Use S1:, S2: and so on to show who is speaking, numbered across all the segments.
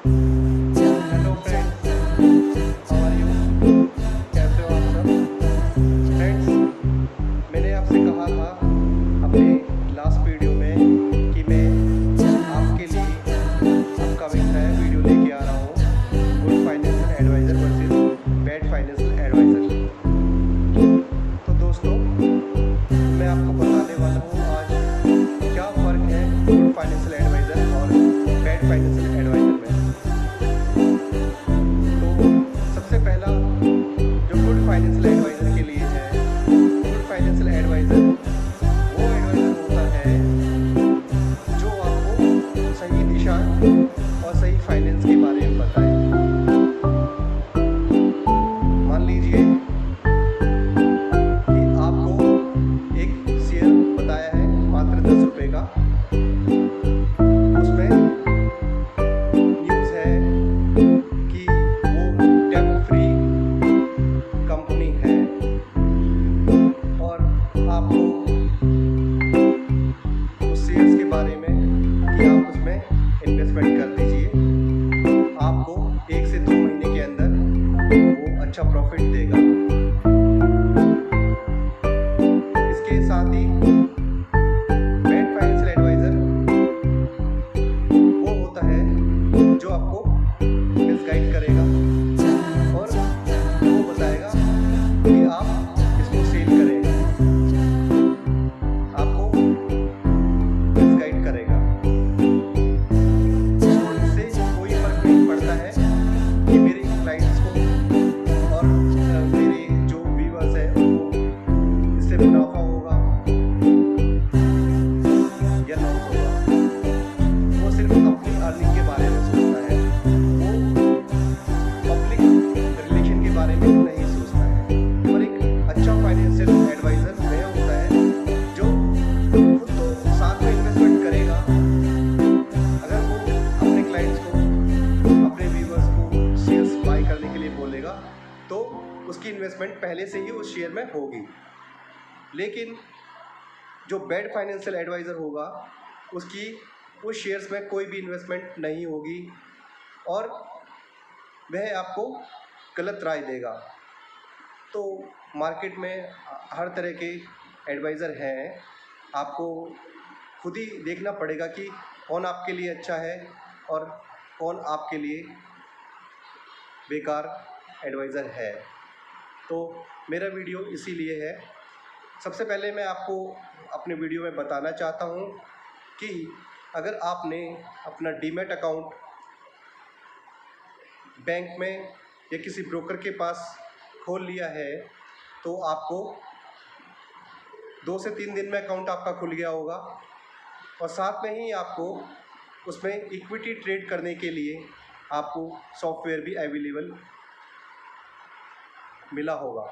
S1: Hello friends, how are you? कैसे हो आप सब? फ्रेंड्स, मैंने आपसे कहा था अपने लास्ट वीडियो में कि मैं आपके लिए अपकमिंग नया वीडियो लेके आ रहा हूँ, good financial adviser versus bad financial adviser. तो दोस्तों, मैं आपको बताने वाला हूँ आज क्या फ़र्क है गुड फाइनेंशियल एडवाइज़र और बैड फाइनेंशियल एडवाइज़र में। तो सबसे पहला जो गुड फाइनेंशियल एडवाइज़र के लिए है, गुड फाइनेंशियल एडवाइज़र वो एडवाइज़र होता है जो आपको सही दिशा और सही फाइनेंस के बारे में बताए। मान लीजिए कि आपको एक शेयर बताया है मात्र 10 रुपये का, उसमें न्यूज़ है कि वो डेब्ट फ्री कंपनी है और आपको उस शेयर्स के बारे में कि आप उसमें इन्वेस्टमेंट कर दीजिए, आपको 1 से 2 महीने के अंदर वो अच्छा प्रॉफिट देगा। इसके साथ ही बैड फाइनेंशियल एडवाइज़र वो होता है जो आपको मिसगाइड करेगा और वो बताएगा कि आप इसको सेल करें, आपको मिसगाइड करेगा। तो इससे कोई फ़र्क नहीं पड़ता है कि मेरे क्लाइंट्स को और मेरे जो व्यूअर्स हैं उनको इससे मुनाफा होगा या लॉस होगा। वो सिर्फ अपनी अर्निंग के बारे में सोचता है, वो पब्लिक रिलेशन के बारे में नहीं सोचता है। और एक अच्छा फाइनेंशियल एडवाइज़र वह होता है जो खुद तो साथ में इन्वेस्टमेंट करेगा, अगर वो अपने क्लाइंट्स को, अपने व्यूअर्स को शेयर्स बाय करने के लिए बोलेगा तो उसकी इन्वेस्टमेंट पहले से ही उस शेयर में होगी। लेकिन जो बैड फाइनेंशियल एडवाइज़र होगा उसकी उस शेयर्स में कोई भी इन्वेस्टमेंट नहीं होगी और वह आपको गलत राय देगा। तो मार्केट में हर तरह के एडवाइज़र हैं, आपको खुद ही देखना पड़ेगा कि कौन आपके लिए अच्छा है और कौन आपके लिए बेकार एडवाइज़र है। तो मेरा वीडियो इसीलिए है। सबसे पहले मैं आपको अपने वीडियो में बताना चाहता हूँ कि अगर आपने अपना डीमैट अकाउंट बैंक में या किसी ब्रोकर के पास खोल लिया है तो आपको 2 से 3 दिन में अकाउंट आपका खुल गया होगा और साथ में ही आपको उसमें इक्विटी ट्रेड करने के लिए आपको सॉफ्टवेयर भी अवेलेबल मिला होगा।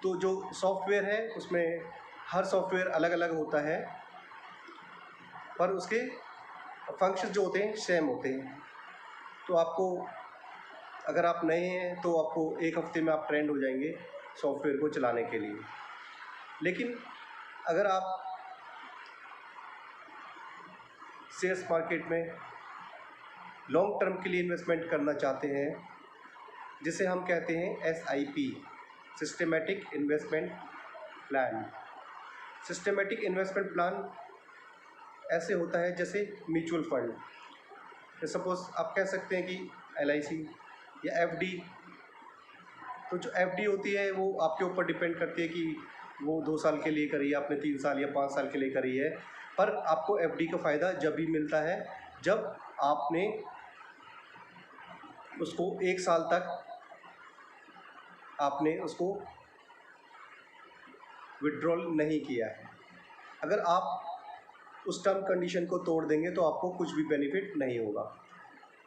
S1: तो जो सॉफ्टवेयर है उसमें हर सॉफ्टवेयर अलग अलग होता है पर उसके फंक्शन जो होते हैं सेम होते हैं। तो आपको, अगर आप नए हैं तो आपको 1 हफ्ते में आप ट्रेंड हो जाएंगे सॉफ्टवेयर को चलाने के लिए। लेकिन अगर आप शेयर्स मार्केट में लॉन्ग टर्म के लिए इन्वेस्टमेंट करना चाहते हैं, जिसे हम कहते हैं SIP, systematic investment plan. Systematic investment plan ऐसे होता है जैसे म्यूचुअल फंड। सपोज़ आप कह सकते हैं कि LIC या FD। तो जो FD होती है वो आपके ऊपर डिपेंड करती है कि वो 2 साल के लिए करी है आपने, 3 साल या 5 साल के लिए करी है। पर आपको FD का फ़ायदा जब भी मिलता है जब आपने उसको 1 साल तक आपने उसको विड्रॉल नहीं किया है। अगर आप उस टर्म कंडीशन को तोड़ देंगे तो आपको कुछ भी बेनिफिट नहीं होगा।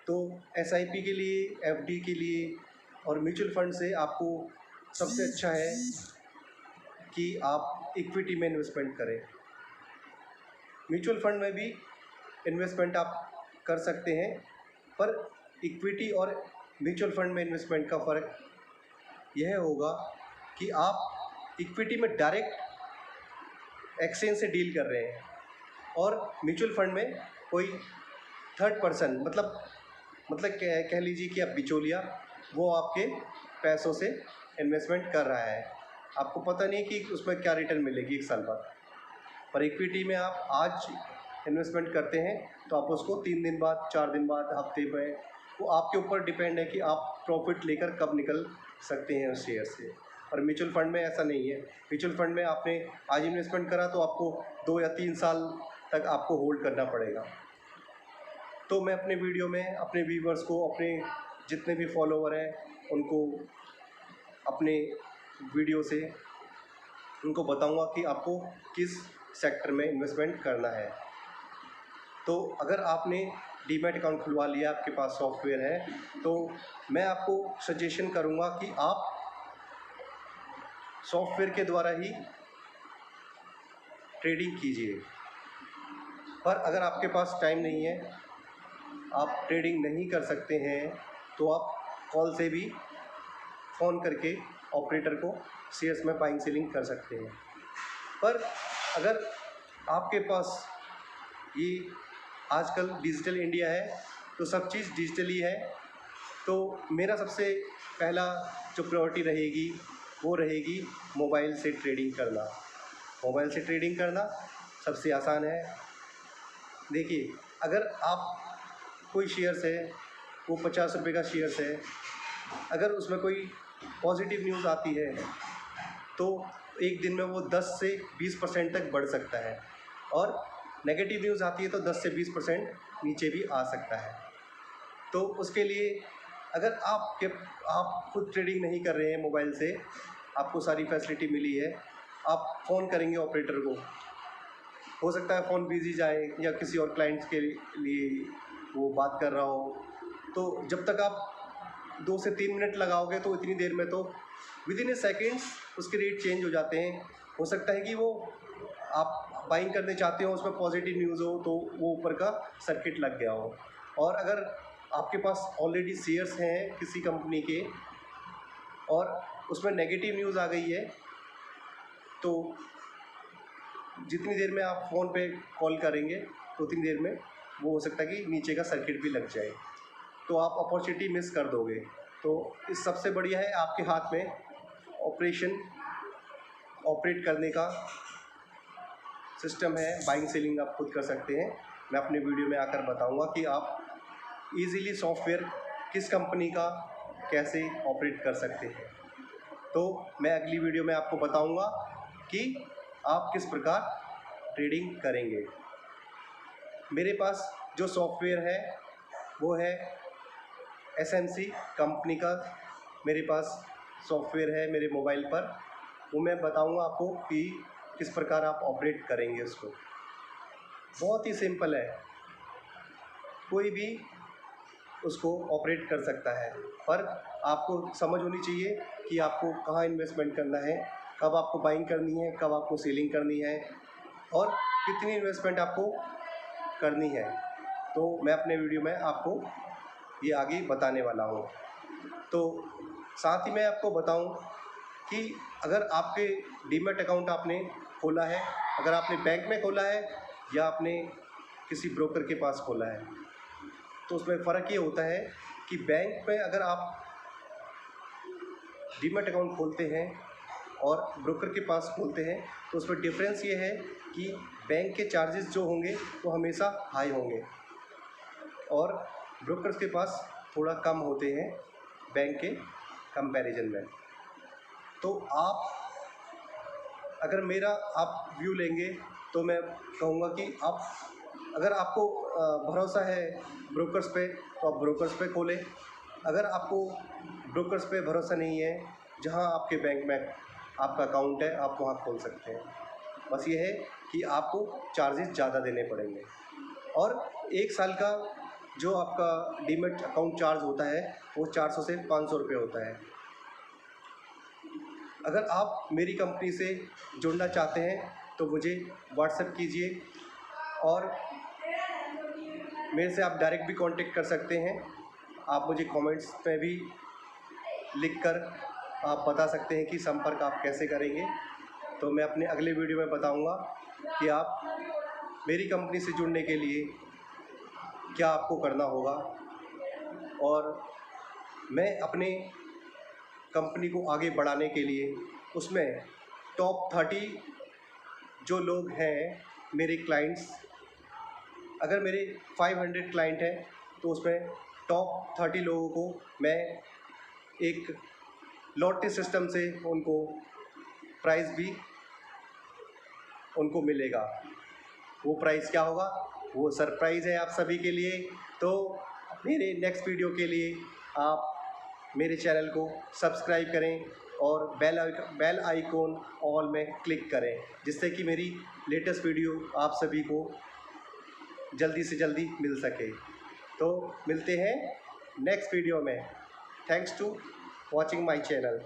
S1: तो SIP के लिए, FD के लिए और म्यूचुअल फंड से आपको सबसे अच्छा है कि आप इक्विटी में इन्वेस्टमेंट करें। म्यूचुअल फंड में भी इन्वेस्टमेंट आप कर सकते हैं, पर इक्विटी और म्यूचुअल फंड में इन्वेस्टमेंट का फ़र्क यह होगा कि आप इक्विटी में डायरेक्ट एक्सचेंज से डील कर रहे हैं और म्यूचुअल फंड में कोई थर्ड पर्सन, मतलब कह लीजिए कि आप बिचौलिया, वो आपके पैसों से इन्वेस्टमेंट कर रहा है। आपको पता नहीं कि उसमें क्या रिटर्न मिलेगी 1 साल बाद। पर इक्विटी में आप आज इन्वेस्टमेंट करते हैं तो आप उसको 3 दिन बाद, 4 दिन बाद, हफ्ते में, वो आपके ऊपर डिपेंड है कि आप प्रॉफिट लेकर कब निकल सकते हैं उस शेयर से। और म्यूचुअल फंड में ऐसा नहीं है। म्यूचुअल फंड में आपने आज इन्वेस्टमेंट करा तो आपको 2 या 3 साल तक आपको होल्ड करना पड़ेगा। तो मैं अपने वीडियो में अपने व्यूवर्स को, अपने जितने भी फॉलोवर हैं उनको अपने वीडियो से उनको बताऊंगा कि आपको किस सेक्टर में इन्वेस्टमेंट करना है। तो अगर आपने डीमैट अकाउंट खुलवा लिया, आपके पास सॉफ्टवेयर है, तो मैं आपको सजेशन करूंगा कि आप सॉफ्टवेयर के द्वारा ही ट्रेडिंग कीजिए। पर अगर आपके पास टाइम नहीं है, आप ट्रेडिंग नहीं कर सकते हैं, तो आप कॉल से भी फ़ोन करके ऑपरेटर को शेयर्स में बाइंग सेलिंग कर सकते हैं। पर अगर आपके पास ये आजकल डिजिटल इंडिया है, तो सब चीज़ डिजिटली है, तो मेरा सबसे पहला जो प्रायोरिटी रहेगी वो रहेगी मोबाइल से ट्रेडिंग करना। मोबाइल से ट्रेडिंग करना सबसे आसान है। देखिए, अगर आप कोई शेयर्स है, वो 50 रुपये का शेयर्स है, अगर उसमें कोई पॉजिटिव न्यूज़ आती है तो एक दिन में वो 10 से 20% तक बढ़ सकता है, और नेगेटिव न्यूज़ आती है तो 10 से 20% नीचे भी आ सकता है। तो उसके लिए अगर आप खुद ट्रेडिंग नहीं कर रहे हैं मोबाइल से, आपको सारी फैसिलिटी मिली है, आप फ़ोन करेंगे ऑपरेटर को, हो सकता है फ़ोन बिज़ी जाए या किसी और क्लाइंट्स के लिए वो बात कर रहा हो, तो जब तक आप 2 से 3 मिनट लगाओगे तो इतनी देर में तो विदिन ए सेकेंड्स उसके रेट चेंज हो जाते हैं। हो सकता है कि वो आप बाइंग करने चाहते हो, उसमें पॉजिटिव न्यूज़ हो तो वो ऊपर का सर्किट लग गया हो। और अगर आपके पास ऑलरेडी शेयर्स हैं किसी कंपनी के और उसमें नेगेटिव न्यूज़ आ गई है, तो जितनी देर में आप फ़ोन पे कॉल करेंगे तो उतनी देर में वो हो सकता है कि नीचे का सर्किट भी लग जाए, तो आप अपॉर्चुनिटी मिस कर दोगे। तो इस सबसे बढ़िया है आपके हाथ में ऑपरेट करने का सिस्टम है, बाइंग सेलिंग आप खुद कर सकते हैं। मैं अपने वीडियो में आकर बताऊंगा कि आप इजीली सॉफ्टवेयर किस कंपनी का कैसे ऑपरेट कर सकते हैं। तो मैं अगली वीडियो में आपको बताऊंगा कि आप किस प्रकार ट्रेडिंग करेंगे। मेरे पास जो सॉफ्टवेयर है वो है SMC कंपनी का, मेरे पास सॉफ्टवेयर है मेरे मोबाइल पर, वो मैं बताऊंगा आपको कि किस प्रकार आप ऑपरेट करेंगे उसको। बहुत ही सिंपल है, कोई भी उसको ऑपरेट कर सकता है, पर आपको समझ होनी चाहिए कि आपको कहाँ इन्वेस्टमेंट करना है, कब आपको बाइंग करनी है, कब आपको सेलिंग करनी है, और कितनी इन्वेस्टमेंट आपको करनी है। तो मैं अपने वीडियो में आपको ये आगे बताने वाला हूँ। तो साथ ही मैं आपको बताऊँ कि अगर आपके डीमैट अकाउंट आपने खोला है, अगर आपने बैंक में खोला है या आपने किसी ब्रोकर के पास खोला है, तो उसमें फ़र्क ये होता है कि बैंक में अगर आप डीमैट अकाउंट खोलते हैं और ब्रोकर के पास खोलते हैं तो उसमें डिफरेंस ये है कि बैंक के चार्जेस जो होंगे वो हमेशा हाई होंगे और ब्रोकर्स के पास थोड़ा कम होते हैं बैंक के कंपैरिजन में। तो आप अगर मेरा आप व्यू लेंगे तो मैं कहूँगा कि अगर आपको भरोसा है ब्रोकर्स पे तो आप ब्रोकर्स पे खोलें। अगर आपको ब्रोकर्स पे भरोसा नहीं है, जहां आपके बैंक में आपका अकाउंट है आप वहां खोल सकते हैं। बस ये है कि आपको चार्जेस ज़्यादा देने पड़ेंगे, और 1 साल का जो आपका डीमैट अकाउंट चार्ज होता है वो 400 से 500 रुपये होता है। अगर आप मेरी कंपनी से जुड़ना चाहते हैं तो मुझे व्हाट्सएप कीजिए, और मेरे से आप डायरेक्ट भी कांटेक्ट कर सकते हैं। आप मुझे कमेंट्स में भी लिखकर आप बता सकते हैं कि संपर्क आप कैसे करेंगे। तो मैं अपने अगले वीडियो में बताऊंगा कि आप मेरी कंपनी से जुड़ने के लिए क्या आपको करना होगा। और मैं अपने कंपनी को आगे बढ़ाने के लिए उसमें टॉप 30 जो लोग हैं मेरे क्लाइंट्स, अगर मेरे 500 क्लाइंट हैं तो उसमें टॉप 30 लोगों को मैं एक लॉटरी सिस्टम से उनको प्राइज़ भी उनको मिलेगा। वो प्राइज़ क्या होगा, वो सरप्राइज़ है आप सभी के लिए। तो मेरे नेक्स्ट वीडियो के लिए आप मेरे चैनल को सब्सक्राइब करें और बेल आइकॉन ऑल में क्लिक करें, जिससे कि मेरी लेटेस्ट वीडियो आप सभी को जल्दी से जल्दी मिल सके। तो मिलते हैं नेक्स्ट वीडियो में। Thanks to watching my channel.